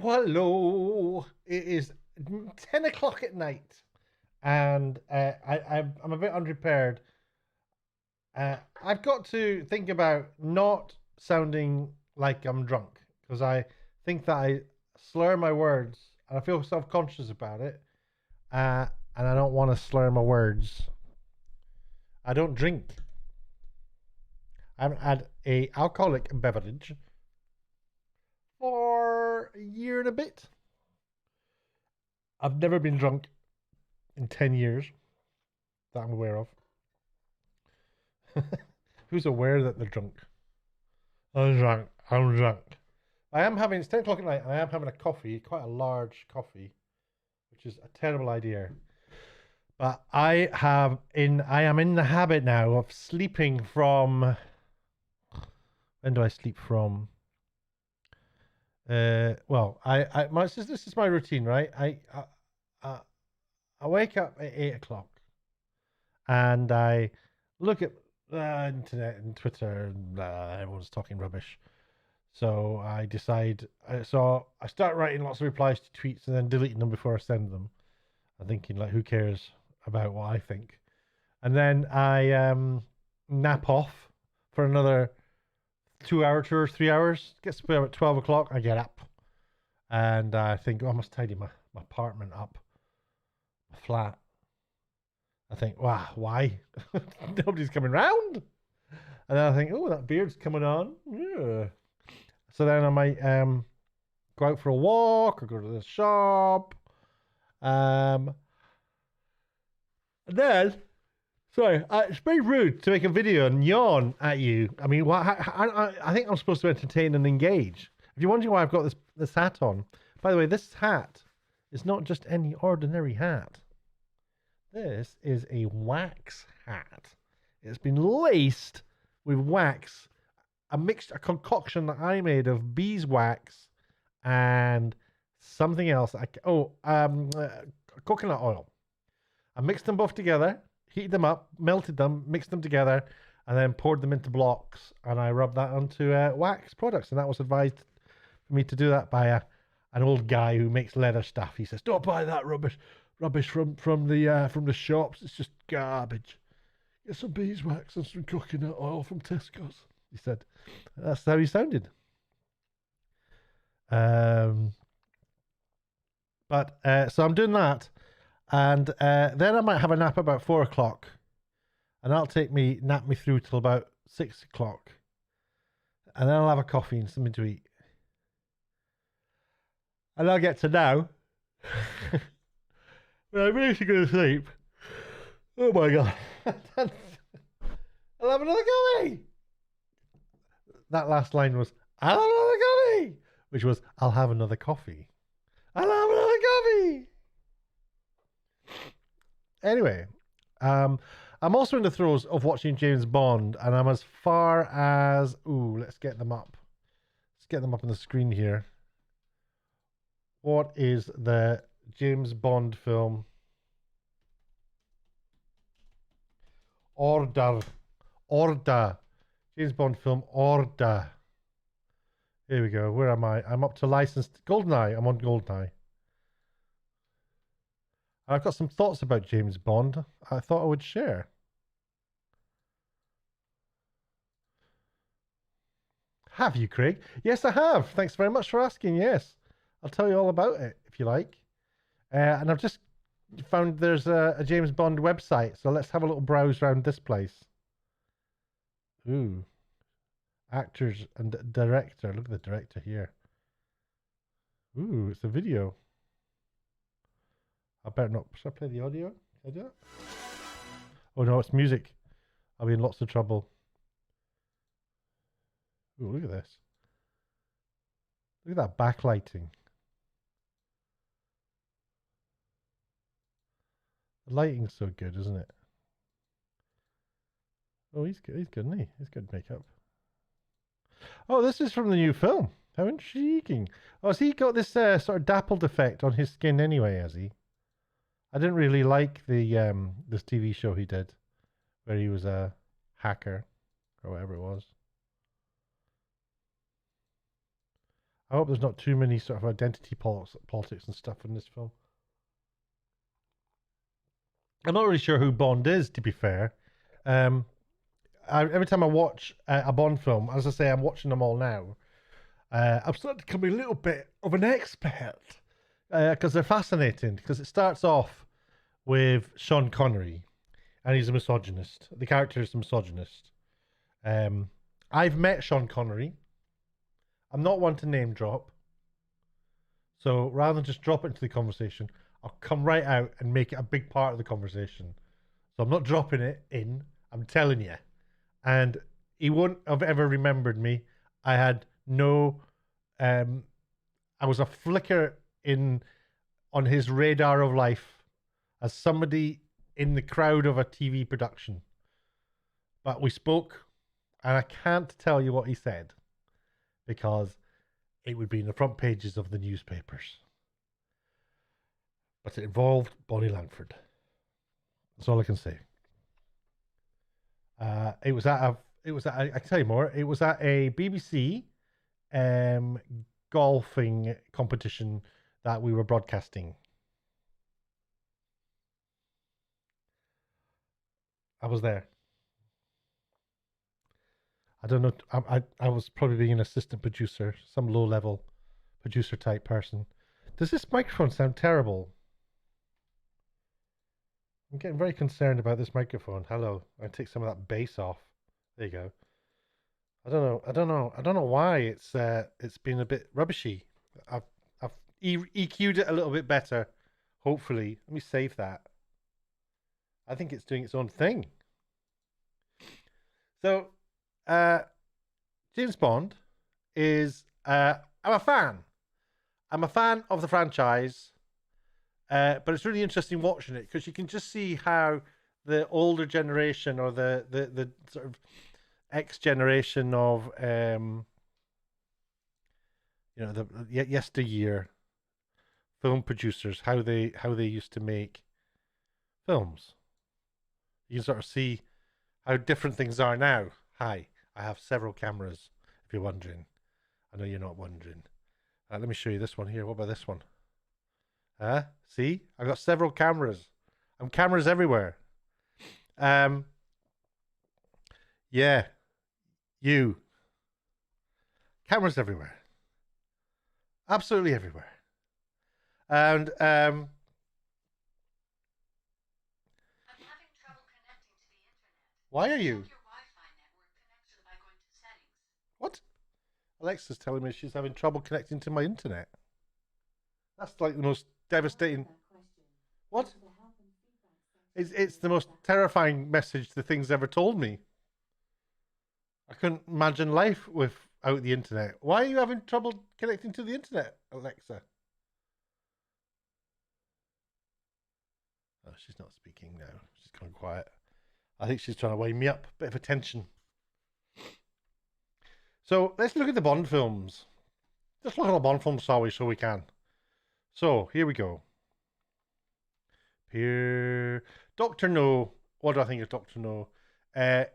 Hello. It is 10 o'clock at night, and I'm a bit unprepared. I've got to think about not sounding like I'm drunk because I think that I slur my words and I feel self conscious about it. Uh, and I don't want to slur my words. I don't drink. I haven't had a alcoholic beverage for a year and a bit. I've never been drunk in 10 years that I'm aware of. Who's aware that they're drunk? I'm drunk. I'm drunk. I am having, it's 10 o'clock at night, and I am having a coffee, quite a large coffee, which is a terrible idea. But I am in the habit now of sleeping from, when do I sleep from? This is my routine, right? I wake up at 8 o'clock and I look at internet and Twitter and everyone's talking rubbish. So I decide, so I start writing lots of replies to tweets and then deleting them before I send them. I'm thinking, like, who cares about what I think? And then I nap off for another 2 hours, 3 hours. Gets to be about 12 o'clock. I get up and I think, oh, I must tidy my apartment up, my flat. I think, wow, why? Nobody's coming round. And then I think, oh, that beard's coming on. Yeah. So then I might go out for a walk or go to the shop. And then, sorry, it's very rude to make a video and yawn at you. I mean, I think I'm supposed to entertain and engage. If you're wondering why I've got this hat on, by the way, this hat is not just any ordinary hat. This is a wax hat. It's been laced with wax, a concoction that I made of beeswax and something else. Coconut oil. I mixed them both together, heated them up, melted them, mixed them together, and then poured them into blocks. And I rubbed that onto wax products. And that was advised for me to do that by an old guy who makes leather stuff. He says, "Don't buy that rubbish from the shops. It's just garbage. Get some beeswax and some coconut oil from Tesco's." He said. That's how he sounded. So I'm doing that, and then I might have a nap about 4 o'clock, and that'll nap me through till about 6 o'clock, and then I'll have a coffee and something to eat, and I'll get to now. When I'm really going to sleep. Oh my god! I'll have another coffee. That last line was, "I'll have another coffee," which was, "I'll have another coffee. I'll have another coffee." Anyway, I'm also in the throes of watching James Bond, and I'm as far as, let's get them up. Let's get them up on the screen here. What is the James Bond film? Order. James Bond film, Order. Here we go. Where am I? I'm up to licensed GoldenEye. I'm on GoldenEye. I've got some thoughts about James Bond I thought I would share. Have you, Craig? Yes, I have. Thanks very much for asking. Yes, I'll tell you all about it if you like. And I've just found there's a James Bond website, so let's have a little browse around this place. Ooh. Actors and director. Look at the director here. Ooh, it's a video. I better not. Should I play the audio? Can I do it? Oh no, it's music. I'll be in lots of trouble. Ooh, look at this. Look at that backlighting. The lighting's so good, isn't it? Oh, he's good. He's good, isn't he? He's good makeup. Oh, this is from the new film. How intriguing. Oh, has he got this sort of dappled effect on his skin anyway, has he? I didn't really like the this TV show he did, where he was a hacker, or whatever it was. I hope there's not too many sort of identity politics and stuff in this film. I'm not really sure who Bond is, to be fair. Um, every time I watch a Bond film, as I say, I'm watching them all now. I'm starting to become a little bit of an expert because they're fascinating. Because it starts off with Sean Connery, and he's a misogynist. The character is a misogynist. I've met Sean Connery. I'm not one to name drop. So rather than just drop it into the conversation, I'll come right out and make it a big part of the conversation. So I'm not dropping it in. I'm telling you. And he wouldn't have ever remembered me. I had no. I was a flicker in on his radar of life as somebody in the crowd of a TV production. But we spoke, and I can't tell you what he said because it would be in the front pages of the newspapers. But it involved Bonnie Langford. That's all I can say. It was at I can tell you more. It was at a BBC golfing competition that we were broadcasting. I was there. I don't know. I was probably being an assistant producer, some low level producer type person. Does this microphone sound terrible? I'm getting very concerned about this microphone. Hello. I take some of that bass off. There you go. I don't know. I don't know why it's been a bit rubbishy. I've EQ'd it a little bit better. Hopefully, let me save that. I think it's doing its own thing. So, James Bond is. I'm a fan. I'm a fan of the franchise, but it's really interesting watching it because you can just see how the older generation or the sort of X generation of the yesteryear film producers how they used to make films. You can sort of see how different things are now. Hi, I have several cameras. If you're wondering, I know you're not wondering. Let me show you this one here. What about this one? See, I got several cameras. I'm cameras everywhere. Yeah, you cameras everywhere, absolutely everywhere. And why are you? What? Alexa's telling me she's having trouble connecting to my internet. That's like the most devastating. What? It's the most terrifying message the thing's ever told me. I couldn't imagine life without the internet. Why are you having trouble connecting to the internet, Alexa? Oh, she's not speaking now. She's gone quiet. I think she's trying to wind me up. Bit of attention. So let's look at the Bond films. Let's look at the Bond films, shall we? So we can. So here we go. Here, Doctor No. What do I think of Doctor No?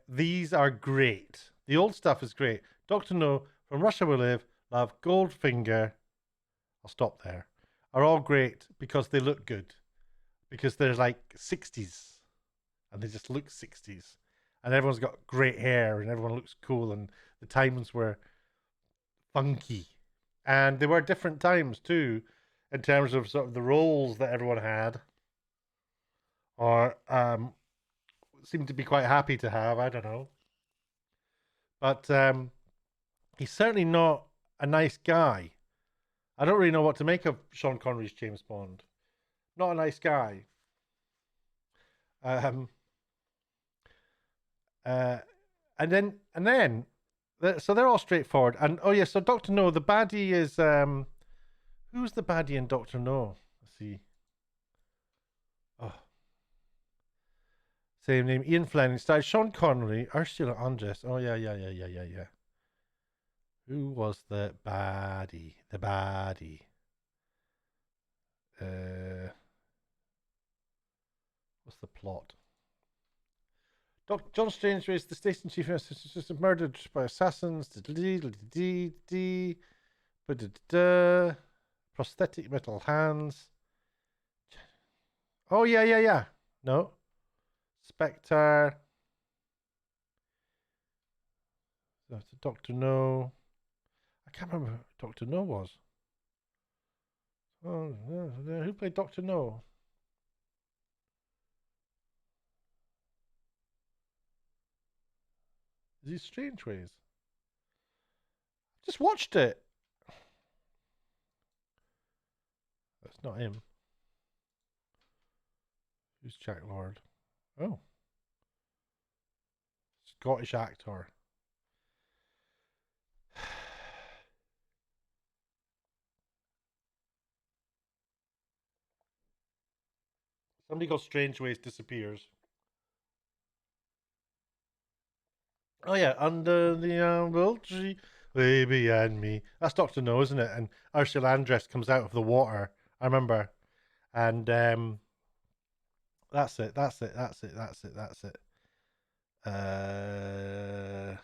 These are great. The old stuff is great. Doctor No, From Russia We Live, Love, Goldfinger. I'll stop there. Are all great because they look good. Because they're like 60s. And they just look 60s. And everyone's got great hair and everyone looks cool. And the times were funky. And they were different times too, in terms of sort of the roles that everyone had. Or seemed to be quite happy to have. I don't know. But he's certainly not a nice guy. I don't really know what to make of Sean Connery's James Bond. Not a nice guy. And then, so they're all straightforward. And oh yeah, so Doctor No, the baddie is who's the baddie in Doctor No? Let's see. Oh, same name, Ian Fleming. Stars Sean Connery, Ursula Andress. Oh yeah. Who was the baddie? The baddie. What's the plot? John Strange the station chief is murdered by assassins. Ba-da-da-da. Prosthetic metal hands. Oh, yeah, yeah, yeah. No. Spectre. That's Dr. No. I can't remember who Dr. No was. Oh, who played Dr. No? Is he Strange Ways? Just watched it. That's not him. Who's Jack Lord? Oh, Scottish actor. Somebody called Strange Ways disappears. Oh yeah, under the apple tree, baby and me. That's Doctor No, isn't it? And Ursula Andress comes out of the water. I remember, and that's it. That's it. That's it. That's it. That's it. Uh,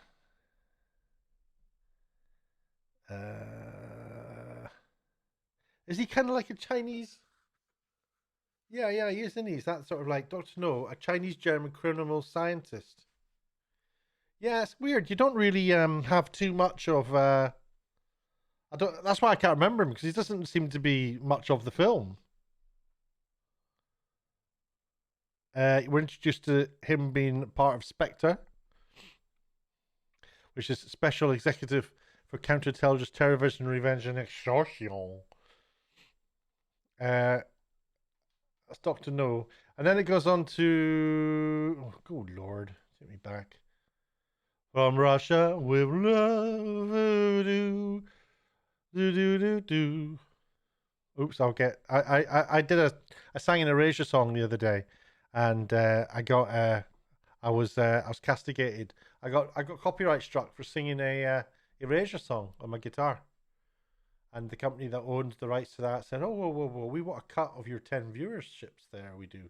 is he kind of like a Chinese? Yeah, yeah, he is, isn't he? He's that sort of like Doctor No, a Chinese German criminal scientist. Yeah, it's weird. You don't really have too much of. I don't. That's why I can't remember him because he doesn't seem to be much of the film. We're introduced to him being part of Spectre, which is Special Executive for Counterintelligence, Terrorism, Revenge, and Extortion. That's Doctor No, and then it goes on to. Oh, good Lord, take me back. From Russia with love, do do do do do. Oops, I'll get. I did a. I sang an Erasure song the other day, and I got. I was castigated. I got copyright struck for singing a Erasure song on my guitar, and the company that owned the rights to that said, "Oh, whoa, whoa, whoa, we want a cut of your 10 viewerships there. We do,"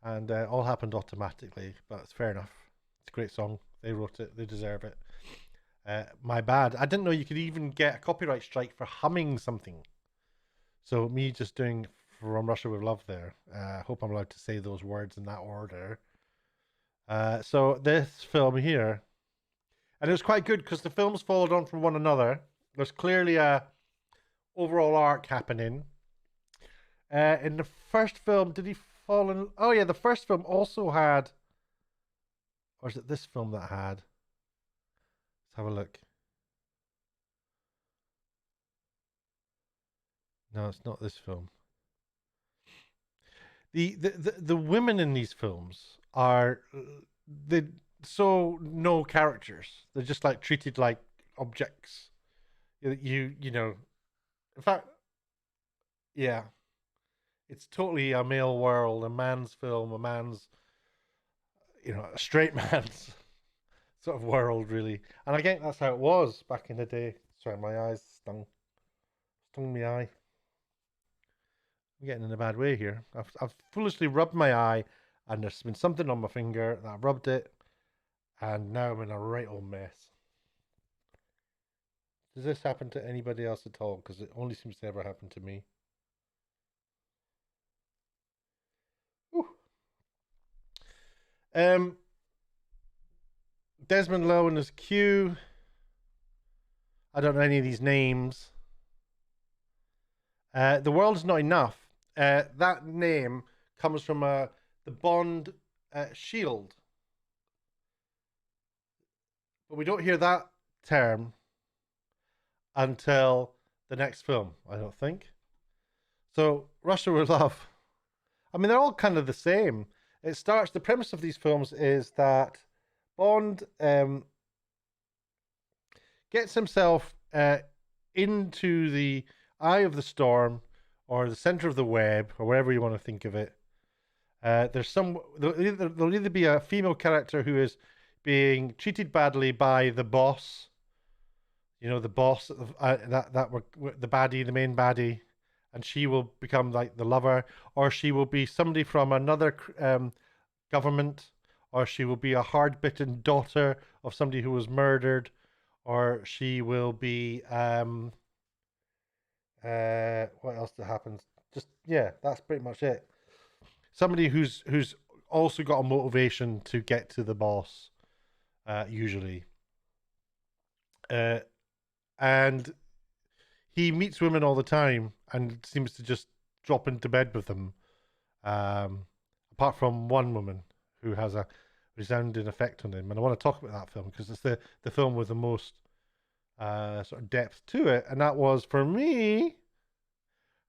and all happened automatically. But it's fair enough. It's a great song. They wrote it. They deserve it. My bad. I didn't know you could even get a copyright strike for humming something. So me just doing From Russia with Love there. I hope I'm allowed to say those words in that order. So this film here, and it was quite good because the films followed on from one another. There's clearly a overall arc happening. In the first film, did he fall in? Oh yeah, the first film also had, or is it this film that had? Let's have a look. No, it's not this film. The women in these films are they so no characters. They're just like treated like objects. You know. In fact, yeah, it's totally a male world, a man's film, a man's a straight man's sort of world, really. And I think that's how it was back in the day. Sorry, my eyes stung my eye. I'm getting in a bad way here. I've foolishly rubbed my eye, and there's been something on my finger, and I rubbed it, and now I'm in a right old mess. Does this happen to anybody else at all? Because it only seems to ever happen to me. Ooh. Um, Desmond Lowe as Q. I don't know any of these names. The World Is Not Enough. That name comes from the Bond shield. But we don't hear that term until the next film, I don't think. So, Russia with Love. I mean, they're all kind of the same. The premise of these films is that Bond gets himself into the eye of the storm or the center of the web or wherever you want to think of it. There'll either be a female character who is being treated badly by the boss, the boss that were the baddie, the main baddie, and she will become like the lover, or she will be somebody from another government, or she will be a hard-bitten daughter of somebody who was murdered, or she will be What else that happens? Just yeah, that's pretty much it. Somebody who's also got a motivation to get to the boss, usually, uh, and he meets women all the time and seems to just drop into bed with them. Um, Apart from one woman who has a resounding effect on him, and I want to talk about that film because it's the film with the most sort of depth to it, and that was for me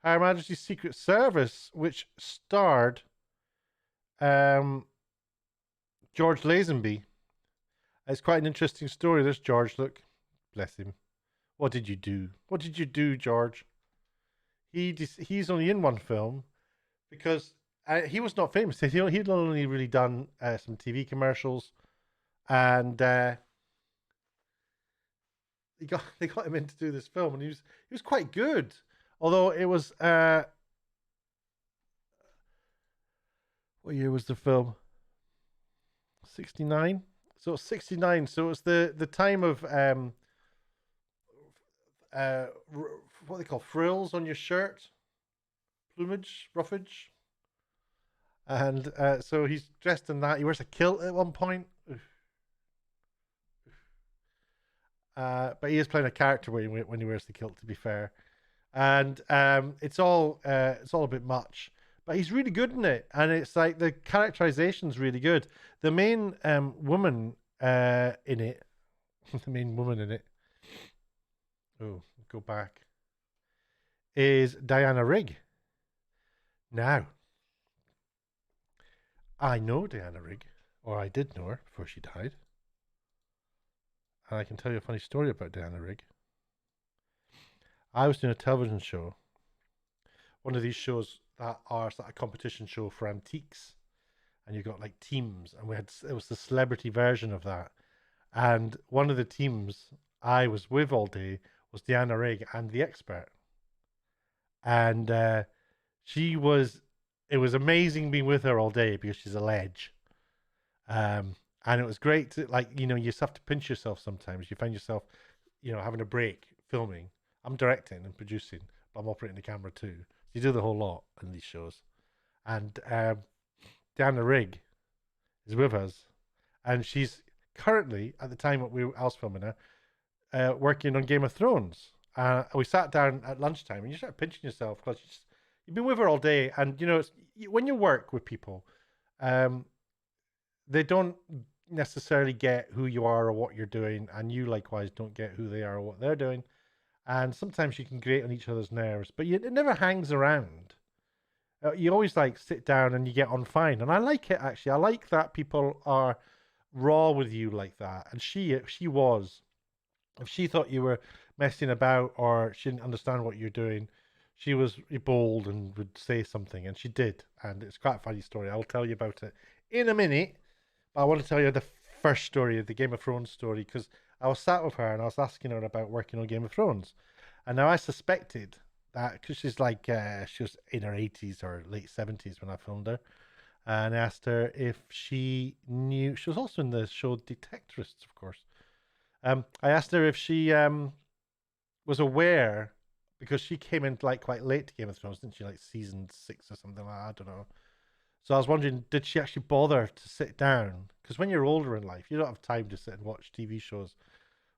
Her Majesty's Secret Service, which starred um, George Lazenby. It's quite an interesting story. There's George. Look, bless him. What did you do? What did you do, George? He's only in one film because he was not famous. He'd only really done some TV commercials, and they got him in to do this film, and he was quite good. Although it was what year was the film? 69. So it's 69. So it's the time of what they call frills on your shirt, plumage, roughage, and so he's dressed in that. He wears a kilt at one point. But he is playing a character when he wears the kilt. To be fair, and it's all a bit much, but he's really good in it, and it's like the characterization's really good. The main woman in it, the main woman in it. Oh, go back. Is Diana Rigg. Now, I know Diana Rigg, or I did know her before she died, and I can tell you a funny story about Diana Rigg. I was doing a television show, one of these shows that are like a competition show for antiques, and you got like teams, and it was the celebrity version of that, and one of the teams I was with all day was Diana Rigg and the expert, and she was. It was amazing being with her all day because she's a ledge. And it was great to you just have to pinch yourself sometimes. You find yourself, having a break filming. I'm directing and producing, but I'm operating the camera too. So you do the whole lot in these shows. And Diana Rigg is with us, and she's currently at the time I was filming her, working on Game of Thrones. We sat down at lunchtime, and you start pinching yourself because you've been with her all day, and when you work with people, they don't necessarily get who you are or what you're doing, and you likewise don't get who they are or what they're doing. And sometimes you can grate on each other's nerves, but it never hangs around. You always sit down and you get on fine, and I like it actually. I like that people are raw with you like that, and she was. If she thought you were messing about or she didn't understand what you're doing, she was bold and would say something, and she did. And it's quite a funny story. I'll tell you about it in a minute. But I want to tell you the first story, the Game of Thrones story, because I was sat with her and I was asking her about working on Game of Thrones. And now I suspected that because she's she was in her 80s or late 70s when I filmed her. And I asked her if she knew. She was also in the show Detectorists, of course. I asked her if she was aware because she came in quite late to Game of Thrones, didn't she? Like season 6 or something like that. I don't know. So I was wondering, did she actually bother to sit down? Because when you're older in life, you don't have time to sit and watch TV shows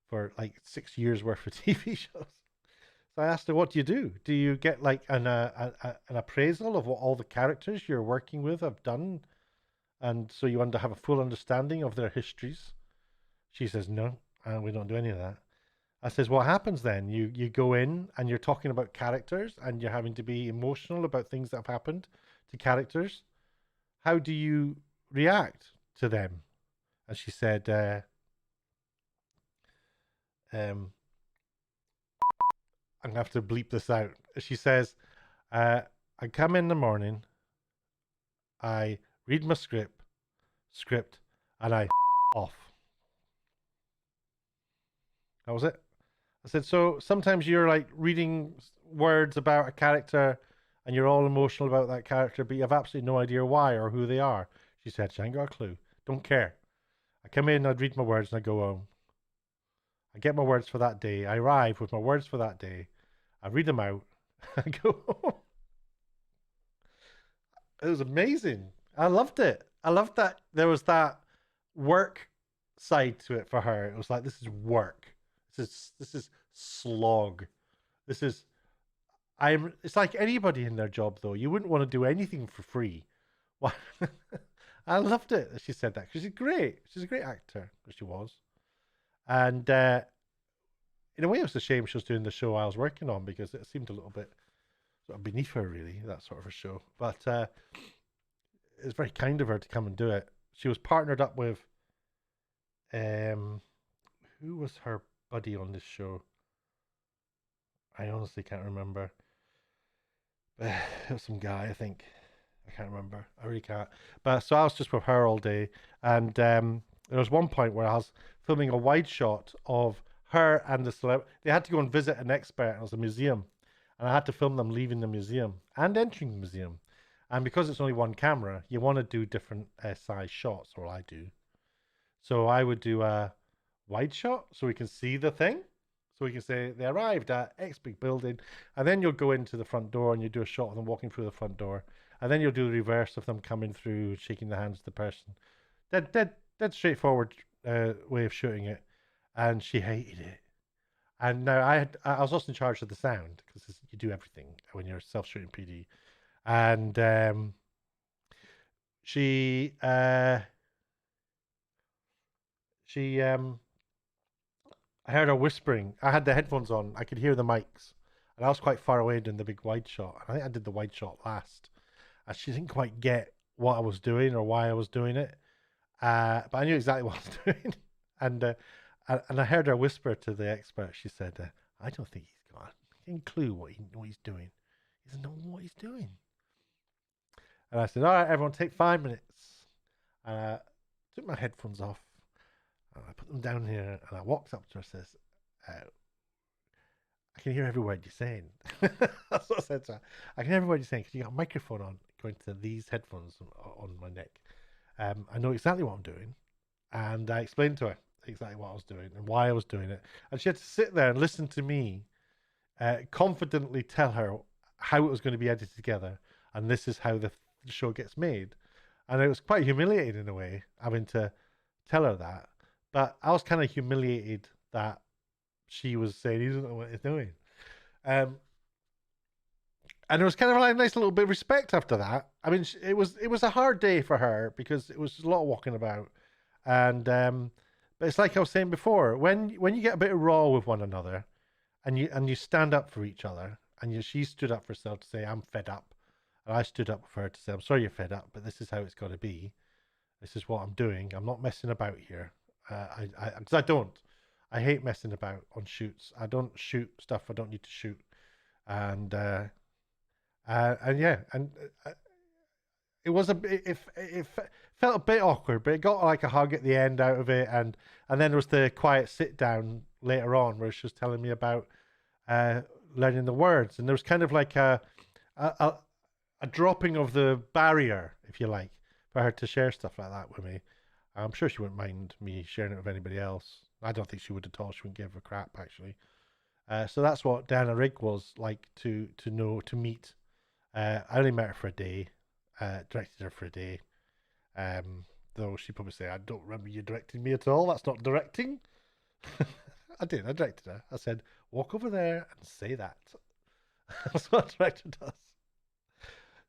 for 6 years worth of TV shows. So I asked her, what do you do? Do you get an appraisal of what all the characters you're working with have done? And so you have a full understanding of their histories? She says, no, we don't do any of that. I says, what happens then? You go in and you're talking about characters and you're having to be emotional about things that have happened to characters. How do you react to them? And she said, I'm going to have to bleep this out. She says, I come in the morning, I read my script, and I off. That was it. I said, so sometimes you're reading words about a character and you're all emotional about that character, but you have absolutely no idea why or who they are. She said, she ain't got a clue. Don't care. I come in, I'd read my words, and I go home. I get my words for that day. I arrive with my words for that day. I read them out, I go home. It was amazing. I loved it. I loved that there was that work side to it for her. It was like this is work. This is slog. This is I'm it's like anybody in their job though. You wouldn't want to do anything for free. Why? I loved it that she said that because she's great. She's a great actor, she was. And in a way, it was a shame she was doing the show I was working on because it seemed a little bit sort of beneath her, really, that sort of a show. But it's very kind of her to come and do it. She was partnered up with um, who was her buddy on this show? I honestly can't remember. It was some guy, I think. I can't remember. I really can't. But so I was just with her all day, and there was one point where I was filming a wide shot of her and the celeb. They had to go and visit an expert. It was a museum, and I had to film them leaving the museum and entering the museum. And because it's only one camera, you want to do different size shots, or I do. So I would do a wide shot so we can see the thing. So we can say they arrived at X big building, and then you'll go into the front door and you do a shot of them walking through the front door, and then you'll do the reverse of them coming through, shaking the hands of the person. Dead straightforward way of shooting it, and she hated it. And now I was also in charge of the sound because you do everything when you're self-shooting PD, and she she I heard her whispering. I had the headphones on. I could hear the mics, and I was quite far away doing the big wide shot. I think I did the wide shot last, and she didn't quite get what I was doing or why I was doing it. But I knew exactly what I was doing, and I heard her whisper to the expert. She said, "I don't think he's got any clue what he's doing. He doesn't know what he's doing." And I said, "All right, everyone, take 5 minutes." Took my headphones off. And I put them down here, and I walked up to her and says, "I can hear every word you're saying." That's what I said to her. "I can hear every word you're saying because you got a microphone on going to these headphones on my neck. I know exactly what I'm doing." And I explained to her exactly what I was doing and why I was doing it. And she had to sit there and listen to me confidently tell her how it was going to be edited together. And this is how the show gets made. And it was quite humiliating in a way, having to tell her that. But I was kind of humiliated that she was saying he doesn't know what he's doing. Um, and it was kind of like a nice little bit of respect after that. I mean, it was a hard day for her because it was a lot of walking about, and but it's like I was saying before, when you get a bit of raw with one another, and you stand up for each other, and she stood up for herself to say I'm fed up, and I stood up for her to say I'm sorry you're fed up, but this is how it's got to be. This is what I'm doing. I'm not messing about here. Because I don't. I hate messing about on shoots. I don't shoot stuff I don't need to shoot, and yeah, and it was it felt a bit awkward, but it got like a hug at the end out of it, and then there was the quiet sit down later on where she was telling me about uh, learning the words, and there was kind of like a a dropping of the barrier, if you like, for her to share stuff like that with me. I'm sure she wouldn't mind me sharing it with anybody else. I don't think she would at all. She wouldn't give a crap, actually. So that's what Diana Rigg was like to know, to meet. I only met her for a day, directed her for a day. Though she probably say, "I don't remember you directing me at all. That's not directing." I did. I directed her. I said, "Walk over there and say that." That's what a director does.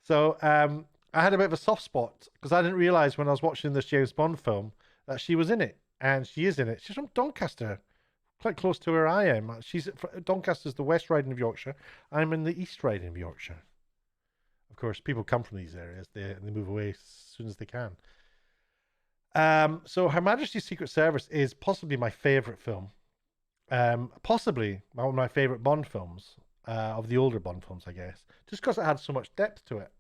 So I had a bit of a soft spot because I didn't realize when I was watching this James Bond film that she was in it, and she is in it. She's from Doncaster, quite close to where I am. Doncaster's the West Riding of Yorkshire. I'm in the East Riding of Yorkshire. Of course, people come from these areas. They move away as soon as they can. So Her Majesty's Secret Service is possibly my favourite film. Possibly one of my favourite Bond films, of the older Bond films, I guess. Just because it had so much depth to it.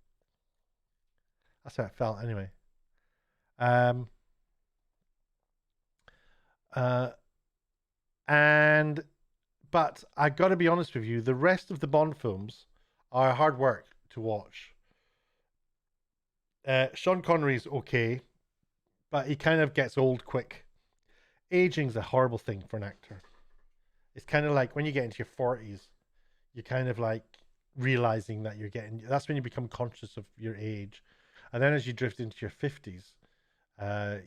That's how it felt, anyway. Um, uh, and but I got to be honest with you, the rest of the Bond films are hard work to watch. Sean Connery's okay, but he kind of gets old quick. Aging's a horrible thing for an actor. It's kind of like when you get into your 40s, you kind of like realizing that that's when you become conscious of your age. And then as you drift into your 50s,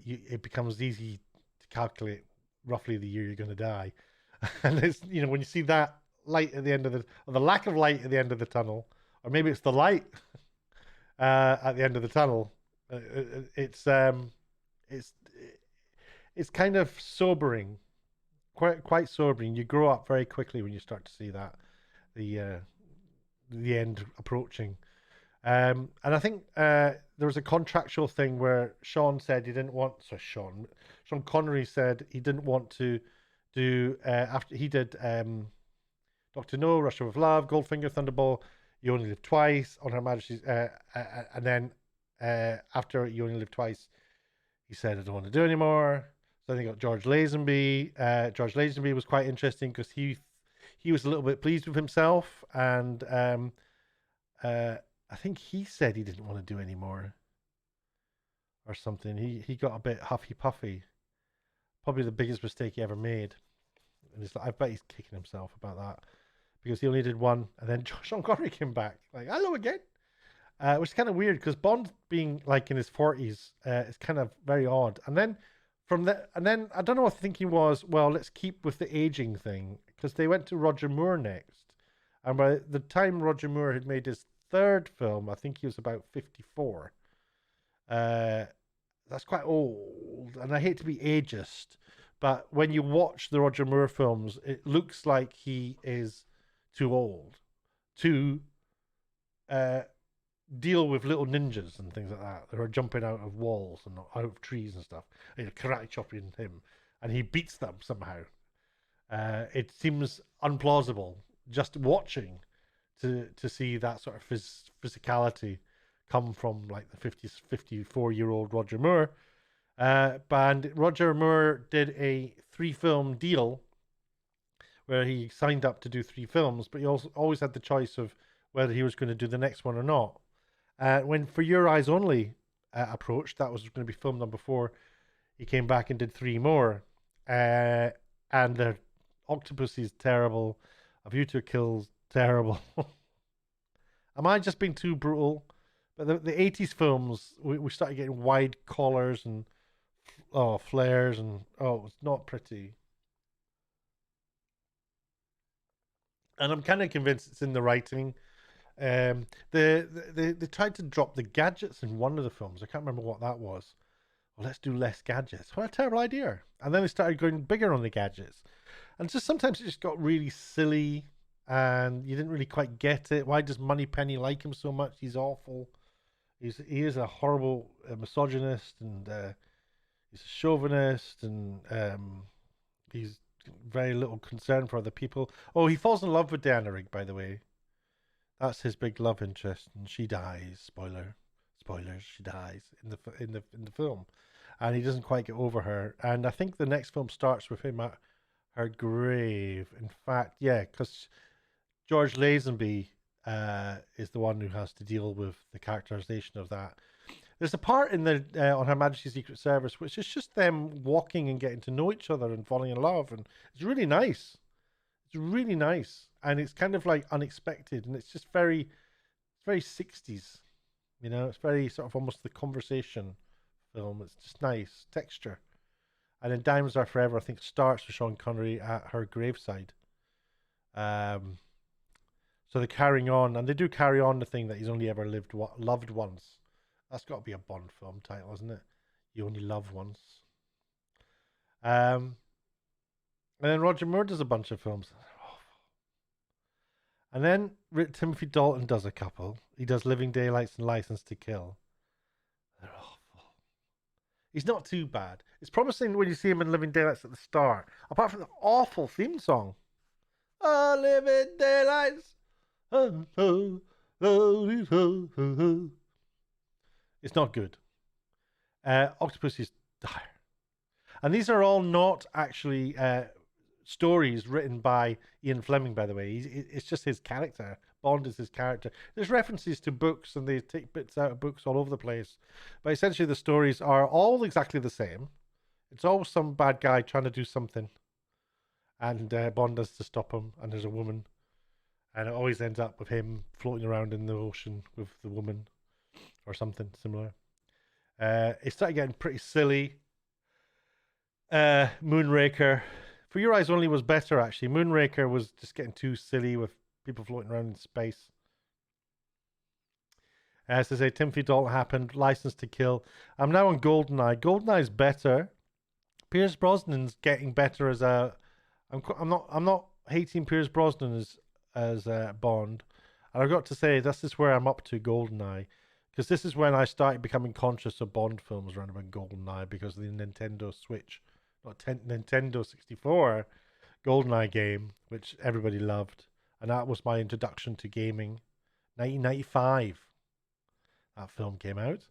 it becomes easy to calculate roughly the year you're going to die. And it's, when you see that light at the end of or the lack of light at the end of the tunnel, or maybe it's the light at the end of the tunnel, it's it's it's kind of sobering, quite sobering. You grow up very quickly when you start to see that the the end approaching. And I think there was a contractual thing where Sean said he didn't want. So Sean Connery said he didn't want to do after he did Doctor No, Russia with Love, Goldfinger, Thunderball, You Only Live Twice, On Her Majesty's, and then after You Only Live Twice, he said I don't want to do anymore. So then he got George Lazenby. George Lazenby was quite interesting because he was a little bit pleased with himself, and I think he said he didn't want to do anymore or something. He got a bit huffy puffy. Probably the biggest mistake he ever made. And I bet he's kicking himself about that because he only did one, and then Sean Connery came back like hello again, which is kind of weird because Bond being like in his 40s is kind of very odd. And then I don't know what the thinking was. Well, let's keep with the aging thing because they went to Roger Moore next, and by the time Roger Moore had made his third film, I think he was about 54. That's quite old, and I hate to be ageist, but when you watch the Roger Moore films, it looks like he is too old to deal with little ninjas and things like that that are jumping out of walls and out of trees and stuff. And karate chopping him, and he beats them somehow. It seems unplausible just watching to see that sort of physicality come from like the 54-year-old Roger Moore. And Roger Moore did a 3-film deal where he signed up to do 3 films, but he also always had the choice of whether he was going to do the next one or not. When For Your Eyes Only approached, that was going to be film number 4, he came back and did 3 more. And the Octopus is terrible. A View to a Kill's terrible. Am I just being too brutal? But the 80s films, we started getting wide collars and flares, and it's not pretty. And I'm kind of convinced it's in the writing. They tried to drop the gadgets in one of the films. I can't remember what that was. Well, let's do less gadgets. What a terrible idea. And then they started going bigger on the gadgets. And just sometimes it just got really silly and you didn't really quite get it. Why does Moneypenny like him so much? He's awful. He is a horrible misogynist, and he's a chauvinist, and he's very little concern for other people. Oh, he falls in love with Diana Rigg, by the way. That's his big love interest, and she dies. Spoilers. She dies in the film, and he doesn't quite get over her. And I think the next film starts with him at her grave. In fact, yeah, because George Lazenby is the one who has to deal with the characterization of that. There's a part in the on Her Majesty's Secret Service which is just them walking and getting to know each other and falling in love, and it's really nice. It's really nice, and it's kind of like unexpected, and it's just very 60s. It's very sort of almost the conversation film. It's just nice texture. And then Diamonds Are Forever, I think, starts with Sean Connery at her graveside. So they're carrying on, and they do carry on the thing that he's only ever loved once. That's got to be a Bond film title, isn't it? You only love once. And then Roger Moore does a bunch of films. And then Timothy Dalton does a couple. He does Living Daylights and License to Kill. They're awful. He's not too bad. It's promising when you see him in Living Daylights at the start, apart from the awful theme song. Oh, Living Daylights. It's not good. Octopus is dire. And these are all not actually stories written by Ian Fleming, by the way. It's just his character. Bond is his character. There's references to books, and they take bits out of books all over the place. But essentially the stories are all exactly the same. It's always some bad guy trying to do something. And Bond has to stop him, and there's a woman. and it always ends up with him floating around in the ocean with the woman or something similar. It started getting pretty silly. Moonraker, For Your Eyes Only was better actually. Moonraker was just getting too silly with people floating around in space. As I say, Timothy Dalton happened. License to Kill. I'm now on Goldeneye. Goldeneye's better. Pierce Brosnan's getting better as a. I'm not hating Pierce Brosnan as Bond, and I've got to say this is where I'm up to Goldeneye, because this is when I started becoming conscious of Bond films around about Goldeneye because of the Nintendo Switch, Nintendo 64 Goldeneye game, which everybody loved, and that was my introduction to gaming. 1995, that film came out.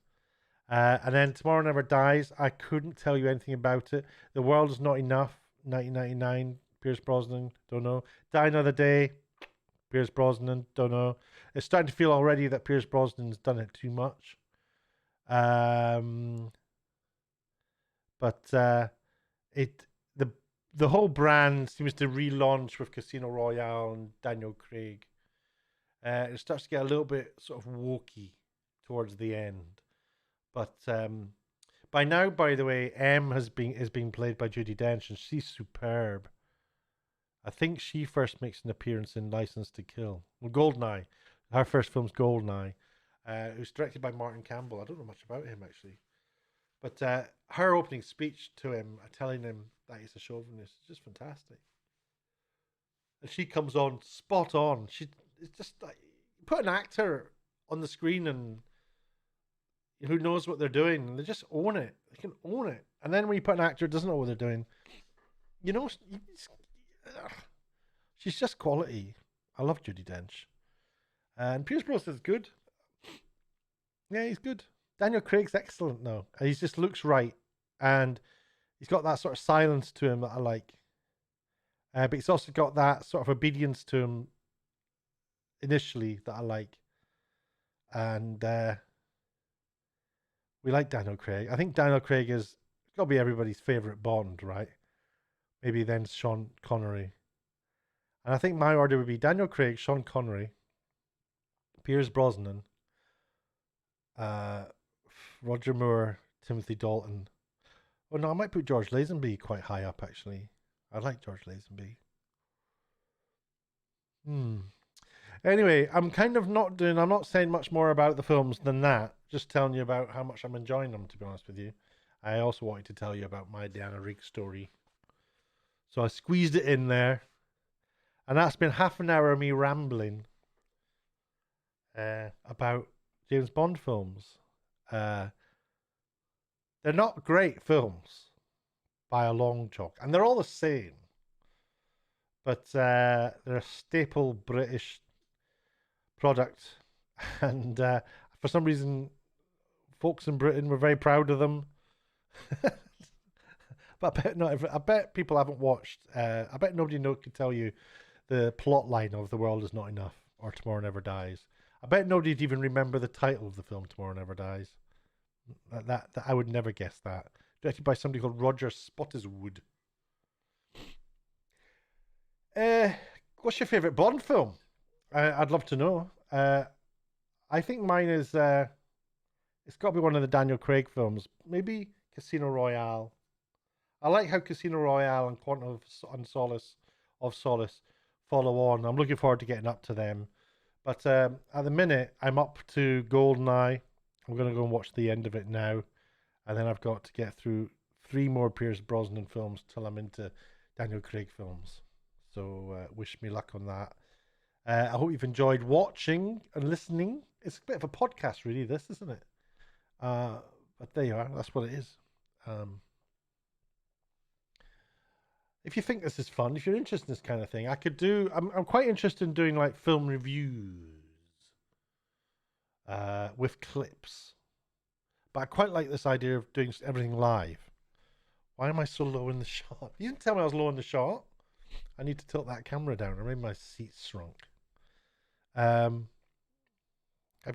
And then Tomorrow Never Dies. I couldn't tell you anything about it. The World Is Not Enough. 1999. Pierce Brosnan. Don't know. Die Another Day. Pierce Brosnan. Don't know. It's starting to feel already that Pierce Brosnan's done it too much. But the whole brand seems to relaunch with Casino Royale and Daniel Craig. It starts to get a little bit sort of wokey towards the end. But by now, by the way, M is being played by Judi Dench, and she's superb. I think she first makes an appearance in License to Kill. Well, Goldeneye. Her first film's Goldeneye. It was directed by Martin Campbell. I don't know much about him, actually. But her opening speech to him, telling him that he's a chauvinist, is just fantastic. And she comes on spot on. It's just like, put an actor on the screen and who knows what they're doing, and they just own it. They can own it. And then when you put an actor who doesn't know what they're doing, she's just quality. I love Judi Dench. And Pierce Brosnan's good. Yeah, he's good. Daniel Craig's excellent though. And he just looks right. And he's got that sort of silence to him that I like. But he's also got that sort of obedience to him initially that I like. And we like Daniel Craig. I think Daniel Craig is got to be everybody's favorite Bond, right? Maybe then Sean Connery. And I think my order would be Daniel Craig, Sean Connery, Pierce Brosnan, Roger Moore, Timothy Dalton. Oh no, I might put George Lazenby quite high up actually. I like George Lazenby. Anyway, I'm not saying much more about the films than that. Just telling you about how much I'm enjoying them, to be honest with you. I also wanted to tell you about my Diana Rigg story. So I squeezed it in there. And that's been half an hour of me rambling about James Bond films. They're not great films by a long chalk. And they're all the same. But they're a staple British product. And for some reason, folks in Britain were very proud of them. But I bet people haven't watched. I bet nobody could tell you the plot line of The World Is Not Enough or Tomorrow Never Dies. I bet nobody'd even remember the title of the film Tomorrow Never Dies. That I would never guess that. Directed by somebody called Roger Spottiswoode. What's your favourite Bond film? I'd love to know. I think mine is. It's got to be one of the Daniel Craig films. Maybe Casino Royale. I like how Casino Royale and Quantum of Solace follow on. I'm looking forward to getting up to them. But at the minute, I'm up to Goldeneye. I'm going to go and watch the end of it now. And then I've got to get through 3 more Pierce Brosnan films till I'm into Daniel Craig films. So wish me luck on that. I hope you've enjoyed watching and listening. It's a bit of a podcast, really, this, isn't it? But there you are. That's what it is. If you think this is fun, if you're interested in this kind of thing, I'm quite interested in doing like film reviews with clips. But I quite like this idea of doing everything live. Why am I so low in the shot? You didn't tell me I was low in the shot. I need to tilt that camera down. I made my seat shrunk. Have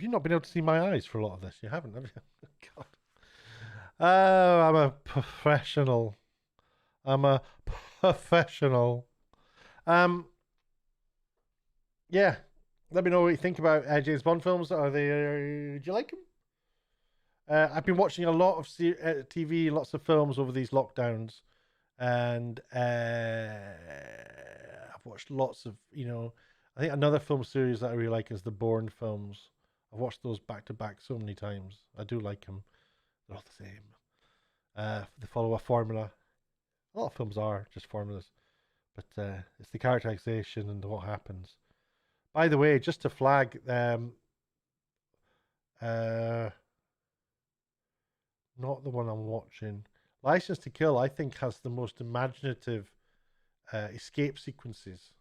you not been able to see my eyes for a lot of this? You haven't, have you? God. Oh, I'm a professional. Yeah, let me know what you think about James Bond films. Are they? Do you like them? I've been watching a lot of TV, lots of films over these lockdowns, and I've watched lots of. I think another film series that I really like is the Bourne films. I've watched those back to back so many times. I do like them. They're all the same. They follow a formula. A lot of films are just formulas, but it's the characterization and what happens. By the way, just to flag, uh, not the one I'm watching. License to Kill, I think, has the most imaginative escape sequences.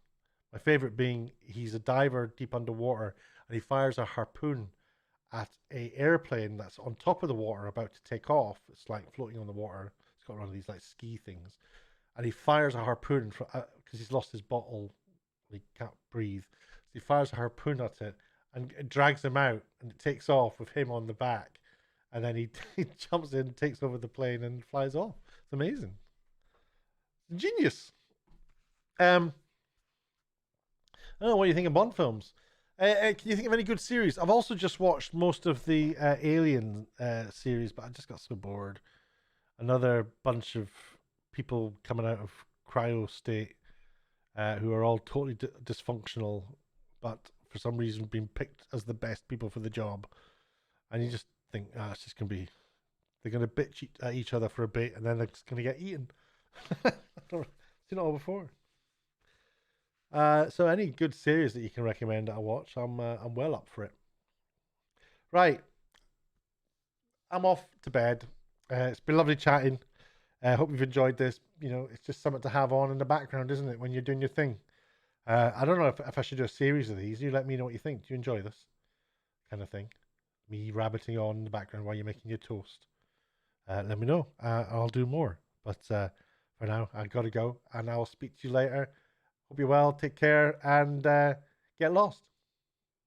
My favorite being he's a diver deep underwater and he fires a harpoon at a airplane that's on top of the water about to take off. It's like floating on the water. It's got one of these like ski things, and he fires a harpoon because he's lost his bottle. He can't breathe. So he fires a harpoon at it and it drags him out, and it takes off with him on the back. And then he, he jumps in, takes over the plane, and flies off. It's amazing. Genius. Um, I don't know what you think of Bond films. Can you think of any good series? I've also just watched most of the Alien series, but I just got so bored. Another bunch of people coming out of cryo state who are all totally dysfunctional, but for some reason being picked as the best people for the job. And you just think, it's just going to be, they're going to bitch at each other for a bit and then they're just going to get eaten. I've seen it all before. So any good series that you can recommend that I watch, I'm well up for it. Right, I'm off to bed. It's been lovely chatting. I hope you've enjoyed this. It's just something to have on in the background, isn't it, when you're doing your thing? I don't know if I should do a series of these. You let me know what you think. Do you enjoy this kind of thing? Me rabbiting on in the background while you're making your toast. Let me know. I'll do more. But for now, I gotta go, and I'll speak to you later. Hope you're well. Take care, and get lost.